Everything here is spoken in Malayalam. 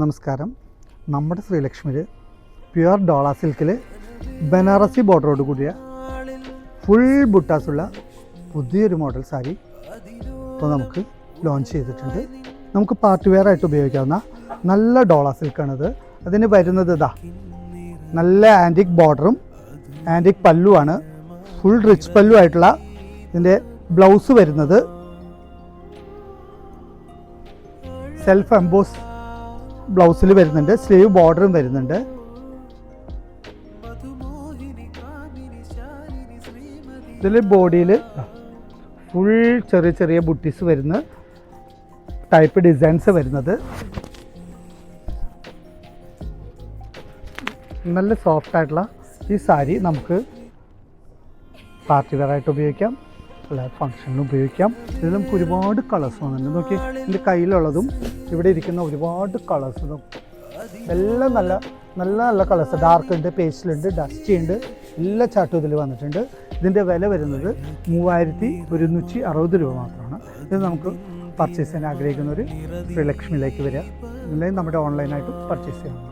നമസ്കാരം. നമ്മുടെ ശ്രീലക്ഷ്മിയിൽ പ്യുവർ ഡോള സിൽക്കിൽ ബനാറസി ബോർഡറോട് കൂടിയ ഫുൾ ബുട്ടാസുള്ള പുതിയൊരു മോഡൽ സാരി ഇപ്പോൾ നമുക്ക് ലോഞ്ച് ചെയ്തിട്ടുണ്ട്. നമുക്ക് പാർട്ടി വെയർ ആയിട്ട് ഉപയോഗിക്കാവുന്ന നല്ല ഡോള സിൽക്കാണിത്. അതിന് വരുന്നത് ഇതാ നല്ല ആൻറ്റിക് ബോർഡറും ആൻറ്റിക് പല്ലുവാണ്. ഫുൾ റിച്ച് പല്ലു ആയിട്ടുള്ള ഇതിൻ്റെ ബ്ലൗസ് വരുന്നത് സെൽഫ് എംബോസ് ബ്ലൗസിൽ വരുന്നുണ്ട്. സ്ലീവ് ബോർഡറും വരുന്നുണ്ട്. ഇതിൽ ബോഡിയിൽ ഫുൾ ചെറിയ ചെറിയ ബുട്ടീസ് വരുന്ന ടൈപ്പ് ഡിസൈൻസ് വരുന്നത്. നല്ല സോഫ്റ്റ് ആയിട്ടുള്ള ഈ സാരി നമുക്ക് പാർട്ടി വെയർ ആയിട്ട് ഉപയോഗിക്കാം, അല്ല ഫങ്ഷനിൽ ഉപയോഗിക്കാം. ഇതിൽ നമുക്ക് ഒരുപാട് കളേഴ്സ് വന്നിട്ടുണ്ട്. നോക്കി, എൻ്റെ കയ്യിലുള്ളതും ഇവിടെ ഇരിക്കുന്ന ഒരുപാട് കളേഴ്സ് എല്ലാം നല്ല നല്ല നല്ല കളേഴ്സ്. ഡാർക്ക് ഉണ്ട്, പേസ്റ്റിലുണ്ട്, ഡസ്റ്റി ഉണ്ട്, എല്ലാ ചാർട്ടും ഇതിൽ വന്നിട്ടുണ്ട്. ഇതിൻ്റെ വില വരുന്നത് 3160 രൂപ മാത്രമാണ്. ഇത് നമുക്ക് പർച്ചേസ് ചെയ്യാൻ ആഗ്രഹിക്കുന്നവർ ശ്രീലക്ഷ്മിയിലേക്ക് വരിക, അല്ലെങ്കിൽ നമ്മുടെ ഓൺലൈനായിട്ട് പർച്ചേസ് ചെയ്യാം.